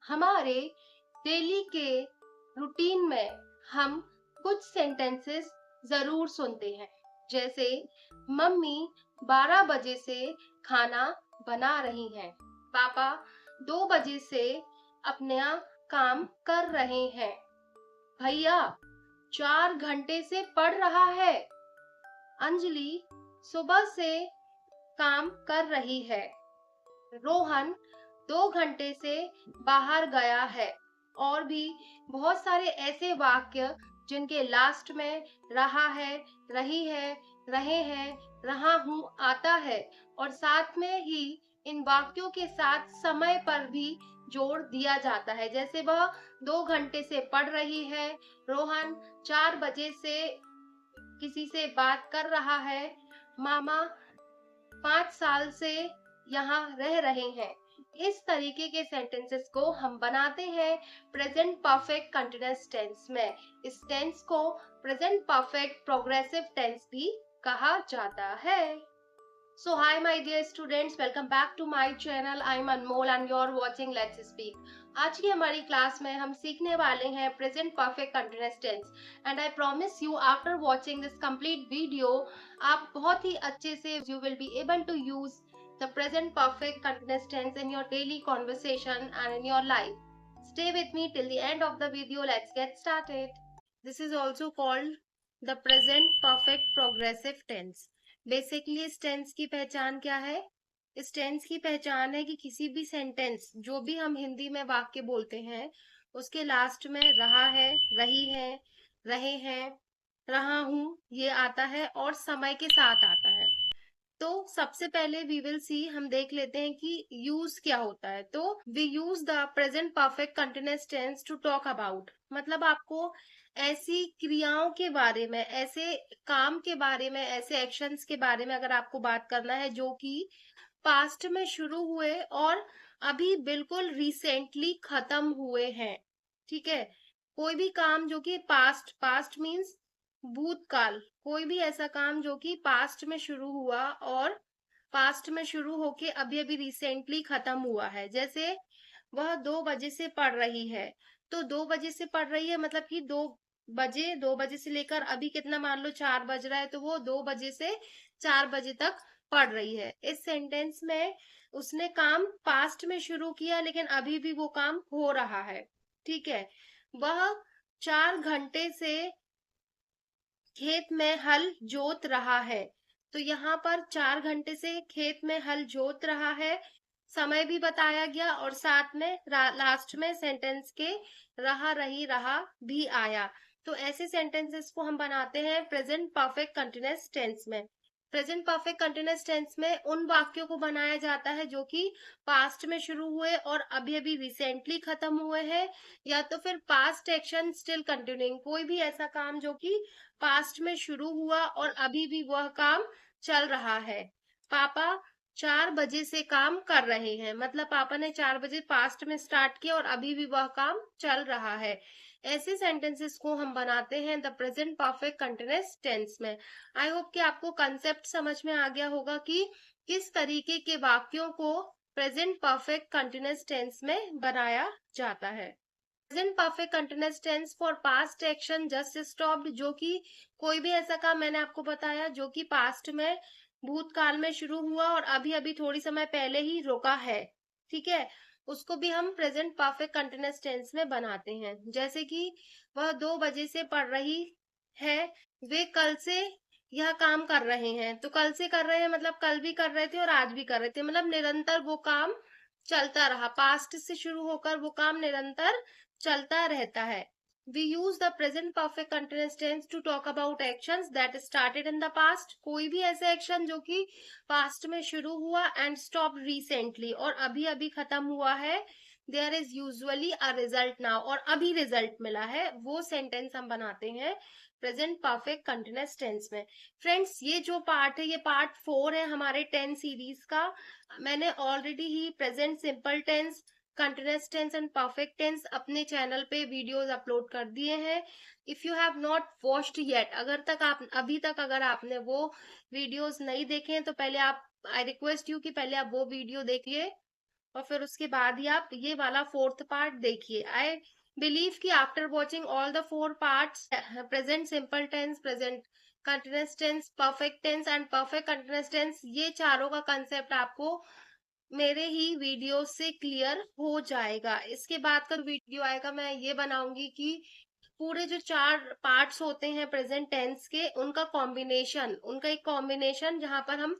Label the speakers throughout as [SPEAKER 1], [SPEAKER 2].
[SPEAKER 1] हमारे डेली के रूटीन में हम कुछ सेंटेंसेस जरूर सुनते हैं, जैसे मम्मी 12 बजे से खाना बना रही हैं, पापा 2 बजे से अपना काम कर रहे हैं, भैया 4 घंटे से पढ़ रहा है, अंजलि सुबह से काम कर रही है, रोहन 2 घंटे से बाहर गया है। और भी बहुत सारे ऐसे वाक्य जिनके लास्ट में रहा है, रही है, रहे हैं, रहा हूं आता है, और साथ में ही इन वाक्यों के साथ समय पर भी जोड़ दिया जाता है। जैसे वह 2 घंटे से पढ़ रही है, रोहन 4 बजे से किसी से बात कर रहा है, मामा 5 साल से यहाँ रह रहे हैं। इस तरीके के सेंटेंसेस को हम बनाते हैं प्रेजेंट परफेक्ट कंटीन्यूअस टेंस में। इस टेंस को प्रेजेंट परफेक्ट प्रोग्रेसिव टेंस भी कहा जाता है। So hi my dear students, welcome back to my channel. I'm Anmol and you're watching Let's Speak. आज की हमारी क्लास में हम सीखने वाले हैं present perfect continuous tense, and I promise you after watching this complete video आप बहुत ही अच्छे से you will be able to use the present perfect continuous tense in your daily conversation and in your life. Stay with me till the end of the video. Let's get started. This is also called the present perfect progressive tense. Basically इस tense की पहचान क्या है? इस tense की पहचान है कि किसी भी सेंटेंस, जो भी हम हिंदी में वाक्य बोलते हैं, उसके लास्ट में रहा है, रही है, रहे हैं, रहा हूं ये आता है और समय के साथ आता है। तो सबसे पहले वी विल सी, हम देख लेते हैं कि यूज क्या होता है। तो we use the present perfect continuous tense to talk about, मतलब आपको ऐसी क्रियाओं के बारे में, ऐसे काम के बारे में, ऐसे एक्शंस के बारे में अगर आपको बात करना है जो कि पास्ट में शुरू हुए और अभी बिल्कुल रिसेंटली खत्म हुए हैं। ठीक है, कोई भी काम जो कि पास्ट, पास्ट मीन्स भूतकाल, कोई भी ऐसा काम जो कि पास्ट में शुरू हुआ और पास्ट में शुरू होके अभी अभी रिसेंटली खत्म हुआ है। जैसे वह 2 बजे से पढ़ रही है, तो 2 बजे से पढ़ रही है मतलब कि 2 बजे, 2 बजे से लेकर अभी कितना, मान लो 4 बज रहा है, तो वो 2 बजे से 4 बजे तक पढ़ रही है। इस सेंटेंस में उसने काम पास्ट में शुरू किया लेकिन अभी भी वो काम हो रहा है। ठीक है, वह 4 घंटे से खेत में हल जोत रहा है, तो यहाँ पर 4 घंटे से खेत में हल जोत रहा है, समय भी बताया गया और साथ में लास्ट में सेंटेंस के रहा, रही, रहा भी आया। तो ऐसे सेंटेंसेस को हम बनाते हैं प्रेजेंट परफेक्ट कंटीन्यूअस टेंस में। प्रेजेंट परफेक्ट कंटीन्यूअस टेंस में उन वाक्यों को बनाया जाता है जो कि पास्ट में शुरू हुए और अभी अभी रिसेंटली खत्म हुए हैं, या तो फिर पास्ट एक्शन स्टिल कंटिन्यूइंग, कोई भी ऐसा काम जो कि पास्ट में शुरू हुआ और अभी भी वह काम चल रहा है। पापा 4 बजे से काम कर रहे हैं, मतलब पापा ने 4 बजे पास्ट में स्टार्ट किया और अभी भी वह काम चल रहा है। ऐसे सेंटेंसेस को हम बनाते हैं the present perfect continuous tense में। आई होप कि आपको कंसेप्ट समझ में आ गया होगा कि किस तरीके के वाक्यों को प्रेजेंट परफेक्ट कंटीन्यूअस टेंस में बनाया जाता है। Present perfect continuous tense for past action just stopped, जो कि कोई भी ऐसा काम, मैंने आपको बताया, जो कि पास्ट में भूतकाल में शुरू हुआ और अभी अभी थोड़ी समय पहले ही रुका है। ठीक है, उसको भी हम प्रेजेंट परफेक्ट कंटीन्यूअस टेंस में बनाते हैं। जैसे कि वह 2 बजे से पढ़ रही है, वे कल से यह काम कर रहे हैं, तो कल से कर रहे हैं मतलब कल भी कर रहे थे और आज भी कर रहे थे, मतलब निरंतर वो काम चलता रहा, पास्ट से शुरू होकर वो काम निरंतर चलता रहता है। We use the present perfect continuous tense to talk about actions that started in the past. कोई भी ऐसा एक्शन जो कि पास्ट में शुरू हुआ and stopped recently और अभी अभी खत्म हुआ है, there is usually a result now, और अभी रिजल्ट मिला है, वो सेंटेंस हम बनाते हैं प्रेजेंट परफेक्ट कंटिन्यूअस टेंस में। फ्रेंड्स, ये जो पार्ट है, ये पार्ट 4 है हमारे 10 सीरीज का। मैंने ऑलरेडी ही present simple tense, continuous tense and perfect tense अपने चैनल पे वीडियोस अपलोड कर दिए हैं। If you have not watched yet, अभी तक अगर आपने वो वीडियोस नहीं देखे हैं तो पहले आप, आई रिक्वेस्ट यू कि पहले आप वो वीडियो देखिए और फिर उसके बाद ही आप ये वाला फोर्थ पार्ट देखिए। आई बिलीव कि after watching all the 4 parts, present simple tense, present continuous tense, perfect tense and perfect continuous tense, ये चारों का कंसेप्ट आपको मेरे ही वीडियो से क्लियर हो जाएगा। इसके बाद का वीडियो आएगा, मैं ये बनाऊंगी कि पूरे जो 4 पार्ट्स होते हैं प्रेजेंट टेंस के, उनका कॉम्बिनेशन, उनका एक कॉम्बिनेशन जहां पर हम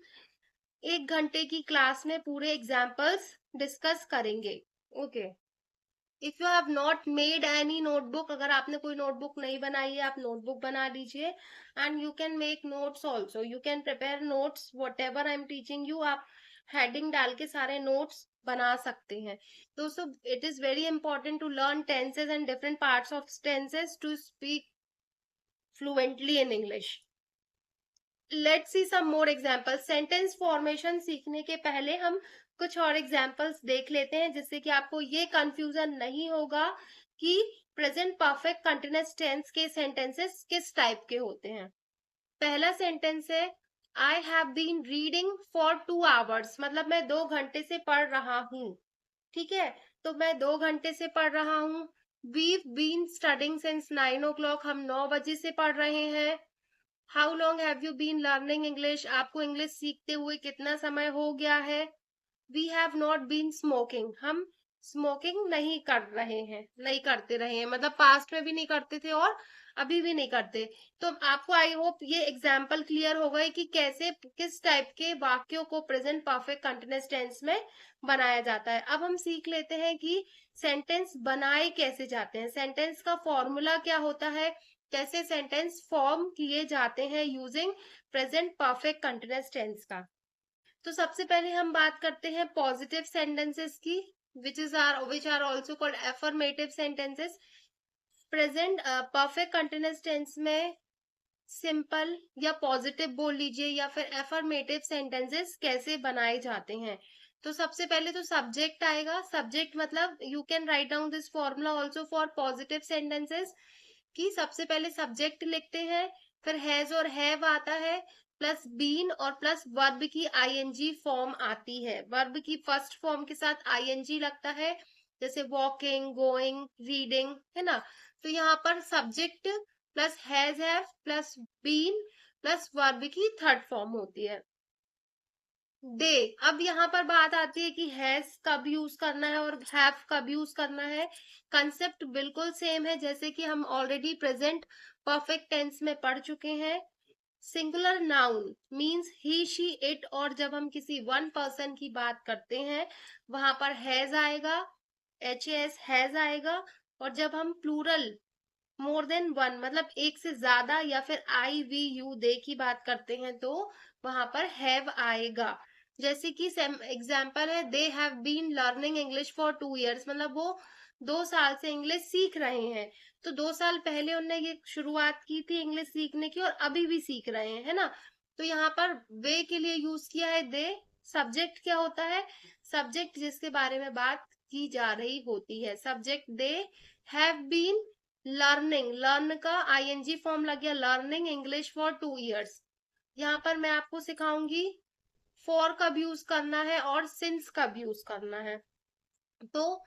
[SPEAKER 1] 1 घंटे की क्लास में पूरे एग्जाम्पल्स डिस्कस करेंगे। Okay, if you have not made any notebook, अगर आपने कोई नोटबुक नहीं बनाई है, आप नोटबुक बना लीजिए। And you can make notes also, you can prepare notes whatever I am teaching you, आप हेडिंग डाल के सारे नोट्स बना सकते हैं। दोस्तों, it is very important to learn tenses and different parts of tenses to speak fluently in English. Let's see some more example. Sentence formation सीखने के पहले हम कुछ और एग्जांपल्स देख लेते हैं, जिससे कि आपको ये कंफ्यूजन नहीं होगा कि प्रेजेंट परफेक्ट कंटीन्यूअस टेंस के सेंटेंसेस किस टाइप के होते हैं। पहला सेंटेंस है, I have been reading for 2 hours, मतलब मैं 2 घंटे से पढ़ रहा हूँ। ठीक है, तो मैं 2 घंटे से पढ़ रहा हूँ। Weave been studying since 9 o'clock, हम 9 बजे से पढ़ रहे हैं। How long have you been learning English, आपको इंग्लिश सीखते हुए कितना समय हो गया है। We have not been smoking, हम स्मोकिंग नहीं कर रहे हैं, नहीं करते रहे हैं, मतलब पास्ट में भी नहीं करते थे और अभी भी नहीं करते। तो आपको आई होप ये एग्जाम्पल क्लियर हो गए कि कैसे, किस टाइप के वाक्यों को प्रेजेंट परफेक्ट कंटीन्यूअस टेंस में बनाया जाता है। अब हम सीख लेते हैं कि सेंटेंस बनाए कैसे जाते हैं, सेंटेंस का फॉर्मूला क्या होता है, कैसे सेंटेंस फॉर्म किए जाते हैं using present perfect continuous tense का। तो सबसे पहले हम बात करते हैं पॉजिटिव सेंटेंसेस की, which are also called affirmative sentences। Present perfect continuous tense में सिंपल या पॉजिटिव बोल लीजिए, या फिर एफर्मेटिव सेंटेंसेस कैसे बनाए जाते हैं। तो सबसे पहले तो सब्जेक्ट आएगा। सब्जेक्ट मतलब you can write down this formula also for positive sentences, कि सबसे पहले सब्जेक्ट लिखते हैं, फिर हैज और हैव आता है, प्लस बीन और प्लस वर्ब की आईएनजी फॉर्म आती है। वर्ब की फर्स्ट फॉर्म के साथ आईएनजी लगता है, जैसे वॉकिंग, गोइंग, रीडिंग, है ना। तो यहाँ पर subject plus has have plus been plus verb की थर्ड फॉर्म होती है। दे, अब यहाँ पर बात आती है कि हैज कब यूज करना है और हैव कब यूज करना है। कंसेप्ट बिल्कुल सेम है, जैसे कि हम ऑलरेडी प्रेजेंट परफेक्ट टेंस में पढ़ चुके हैं। Singular noun means he, she, it, और जब हम किसी वन पर्सन की बात करते हैं वहां पर हैज आएगा, HAS हैज आएगा। और जब हम प्लूरल मोर देन वन, मतलब एक से ज्यादा या फिर आई वी यू दे की बात करते हैं, तो वहां पर हैव आएगा। जैसे कि एग्जाम्पल है, they have been learning English for 2 years, मतलब वो 2 साल से इंग्लिश सीख रहे हैं। तो 2 साल पहले उन्होंने ये शुरुआत की थी इंग्लिश सीखने की, और अभी भी सीख रहे हैं, है ना। तो यहाँ पर वे के लिए यूज किया है दे। सब्जेक्ट क्या होता है, सब्जेक्ट जिसके बारे में बात की जा रही होती है, subject they have been learning, learn का आईएनजी फॉर्म लग गया, लर्निंग इंग्लिश फॉर 2 years। यहाँ पर मैं आपको सिखाऊंगी फॉर कब यूज करना है और सिंस कब यूज करना है। तो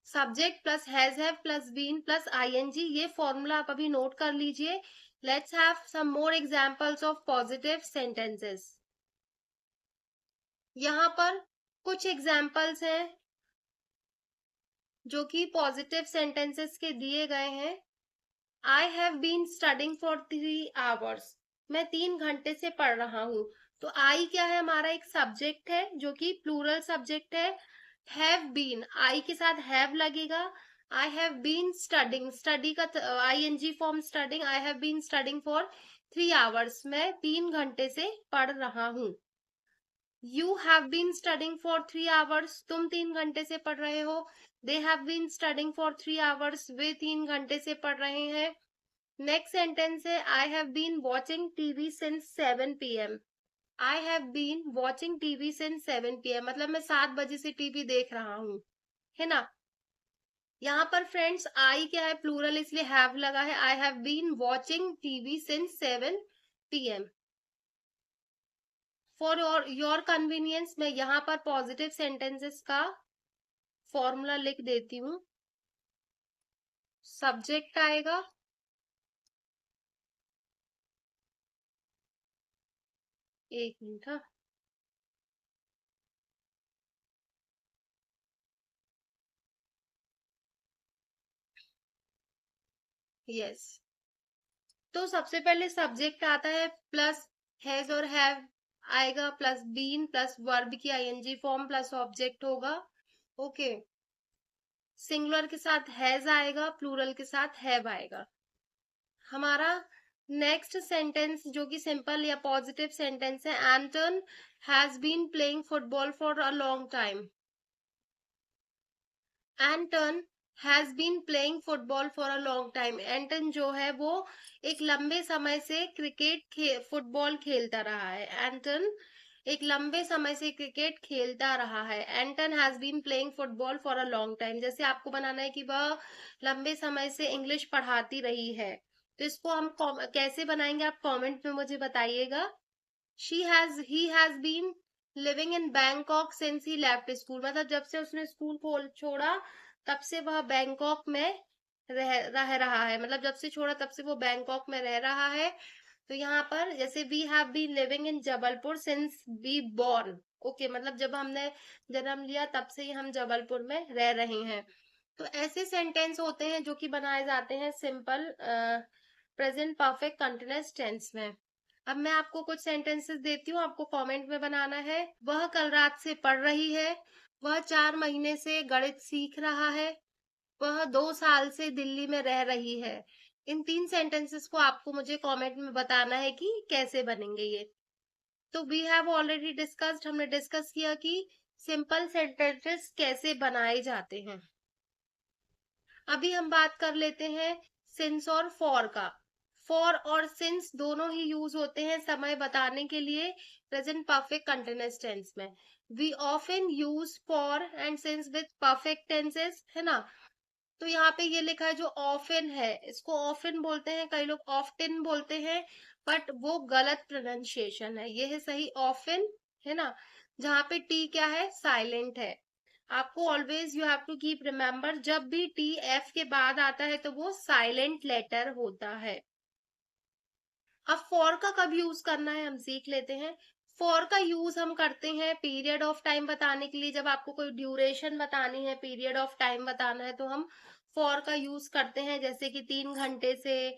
[SPEAKER 1] subject plus has have plus been plus ING, ये फॉर्मूला आप अभी नोट कर लीजिए। Let's have some more examples of positive sentences. यहाँ पर कुछ एग्जांपल्स हैं जो कि पॉजिटिव सेंटेंसेस के दिए गए हैं। I have been studying for 3 hours, मैं 3 घंटे से पढ़ रहा हूँ। तो आई क्या है, हमारा एक सब्जेक्ट है जो कि प्लूरल सब्जेक्ट है। हैव बीन, आई के साथ हैव लगेगा। I have been studying, study का ING form studying, I have been studying for 3 hours, मैं 3 घंटे से पढ़ रहा हूँ। You have been studying for 3 hours, तुम 3 घंटे से पढ़ रहे हो। They have been studying for 3 hours, वे 3 घंटे से पढ़ रहे हैं। नेक्स्ट सेंटेंस है, I have been watching TV since 7 PM। I have been watching TV since 7 PM, मतलब मैं 7 बजे से टीवी देख रहा हूँ, है ना। यहाँ पर फ्रेंड्स आई क्या है, प्लूरल, इसलिए हैव लगा है। I have been watching TV since 7 PM। For your convenience मैं यहाँ पर पॉजिटिव सेंटेंसेस का फॉर्मूला लिख देती हूँ। सब्जेक्ट आएगा, एक मिनट, हाँ, यस। तो सबसे पहले सब्जेक्ट आता है प्लस हैज और हैव आएगा, प्लस बीन प्लस वर्ब की आईएनजी फॉर्म प्लस ऑब्जेक्ट होगा। ओके, सिंगुलर के साथ हैज आएगा, प्लूरल के साथ हैव आएगा। हमारा नेक्स्ट सेंटेंस जो कि सिंपल या पॉजिटिव सेंटेंस है, Anton has been playing football for a long time. Anton has been playing football for a long time. Anton जो है वो एक लंबे समय से फुटबॉल खेलता रहा है। एंटन एक लंबे समय से क्रिकेट खेलता रहा है। Anton has been playing football for a long time. जैसे आपको बनाना है कि वह लंबे समय से इंग्लिश पढ़ाती रही है, तो इसको हम कैसे बनाएंगे, आप कमेंट में मुझे बताइएगा। he has been living in Bangkok since he left school। मतलब जब से उसने स्कूल खोल छोड़ा तब से वह बैंकॉक में रह रहा है। मतलब जब से छोड़ा तब से वो बैंकॉक में रह रहा है। तो यहाँ पर जैसे we have been living in Jabalpur since we born. Okay, मतलब जब हमने जन्म लिया तब से ही हम जबलपुर में रह रहे हैं। तो ऐसे सेंटेंस होते हैं जो कि बनाए जाते हैं simple present perfect continuous tense में। अब मैं आपको कुछ सेंटेंसेस देती हूँ, आपको कमेंट में बनाना है। वह कल रात से पढ़ रही है। वह 4 महीने से गणित सीख रहा है। वह 2 साल से दिल्ली में रह रही है। इन 3 सेंटेंसेस को आपको मुझे कमेंट में बताना है कि कैसे बनेंगे ये। तो वी हैव ऑलरेडी डिस्कस्ड, हमने डिस्कस किया कि सिंपल सेंटेंसेस कैसे बनाए जाते हैं। अभी हम बात कर लेते हैं सिंस और फॉर का। फॉर और सिंस दोनों ही यूज होते हैं समय बताने के लिए प्रेजेंट परफेक्ट कंटिन्यूअस टेंस में। We often use for and since with perfect tenses, है ना। तो यहाँ पे ये लिखा है जो ऑफन है, इसको ऑफन बोलते हैं, कई लोग ऑफ्टन बोलते हैं, बट वो गलत प्रोनाउंसिएशन है। ये है सही ऑफन, है ना। जहाँ पे टी क्या है, साइलेंट है। आपको always you have to keep remember, जब भी टी एफ के बाद आता है तो वो साइलेंट लेटर होता है। अब फॉर का कब यूज करना है हम सीख लेते हैं। फॉर का यूज हम करते हैं पीरियड ऑफ टाइम बताने के लिए। जब आपको कोई ड्यूरेशन बतानी है, पीरियड ऑफ टाइम बताना है, तो हम फॉर का यूज करते हैं। जैसे कि 3 घंटे से,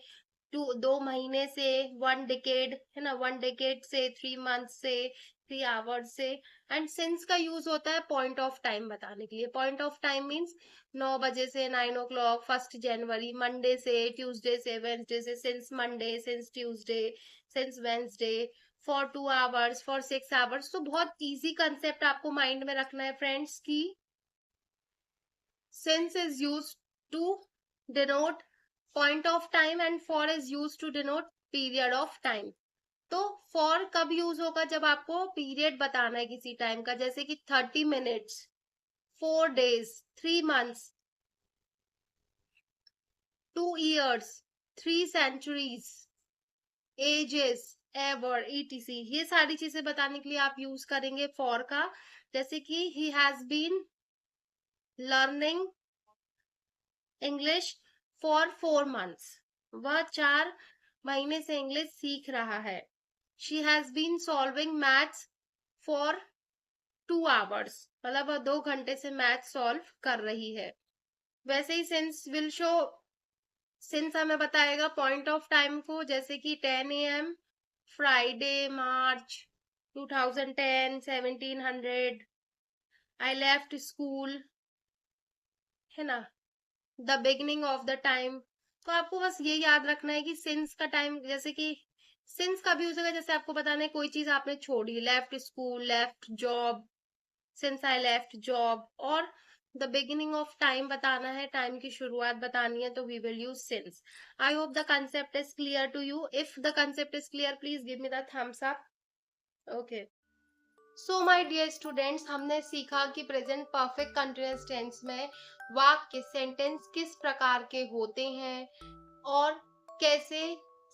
[SPEAKER 1] 2 महीने से, 1 डिकेड, है ना, 1 डिकेड से, 3 मंथ से, 3 आवर्स से। एंड सिंस का यूज होता है पॉइंट ऑफ टाइम बताने के लिए। पॉइंट ऑफ टाइम मीन्स 9 बजे से 9 o'clock, 1 जनवरी, मंडे से, ट्यूसडे से, वेंसडे से, since Monday, since Tuesday, since Wednesday, for 2 hours, for 6 hours. तो बहुत इजी कंसेप्ट आपको माइंड में रखना है फ्रेंड्स की since is used to denote point of time and for is used to denote period of time। तो for कब use होगा, जब आपको पीरियड बताना है किसी टाइम का, जैसे कि 30 minutes, 4 days, 3 months, 2 years, 3 centuries, ages, ever, etc। ये सारी चीजें बताने के लिए आप यूज करेंगे for का। जैसे कि he has been learning English for 4 months. वह 4 महीने से इंग्लिश सीख रहा है। She has been solving maths for 2 hours. मतलब वह 2 घंटे से मैथ सॉल्व कर रही है। वैसे ही सिंस विल शो, सिंस हमें बताएगा पॉइंट ऑफ टाइम को, जैसे कि 10 AM, Friday, March 2010, 1700, I left school, है ना, the beginning of the time. तो आपको बस ये याद रखना है कि सिंस का टाइम, जैसे कि सिंस कभी हो सके, जैसे आपको बताना है कोई चीज आपने छोड़ी, left school, left job, since I left job. और द बिगिनिंग ऑफ टाइम बताना है, टाइम की शुरुआत बतानी है, तो we will use since. I hope the concept is clear to you. If the concept is clear please give me the thumbs up. Okay, so my dear students, हमने सीखा कि प्रेजेंट परफेक्ट कंटिन्यूअस टेंस में वाक्य, sentence किस प्रकार के होते हैं और कैसे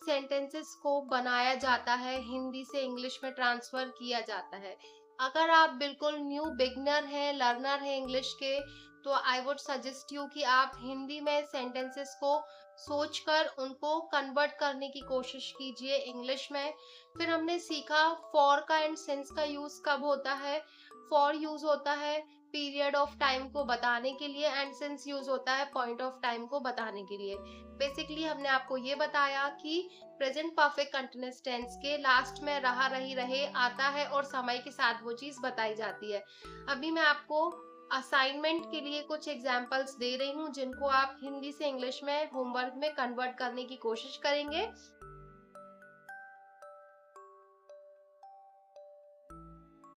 [SPEAKER 1] सेंटेंसेस को बनाया जाता है, हिंदी से इंग्लिश में ट्रांसफर किया जाता है। अगर आप बिल्कुल न्यू बिगनर हैं, लर्नर हैं इंग्लिश के, तो आई वुड सजेस्ट यू कि आप हिंदी में सेंटेंसेस को सोचकर उनको कन्वर्ट करने की कोशिश कीजिए इंग्लिश में। फिर हमने सीखा फॉर का एंड सिंस का यूज़ कब होता है। फॉर यूज़ होता है पीरियड ऑफ टाइम को बताने के लिए एंड सिंस यूज़ होता है पॉइंट ऑफ टाइम को बताने के लिए। बेसिकली हमने आपको ये बताया कि प्रेजेंट परफेक्ट कंटीन्यूअस टेंस के लास्ट में रहा, रही, रहे आता है और समय के साथ वो चीज़ बताई जाती है। अभी मैं आपको असाइनमेंट के लिए कुछ एग्जांपल्स दे रही हूँ जिनको आप हिंदी से इंग्लिश में होमवर्क में कन्वर्ट करने की कोशिश करेंगे।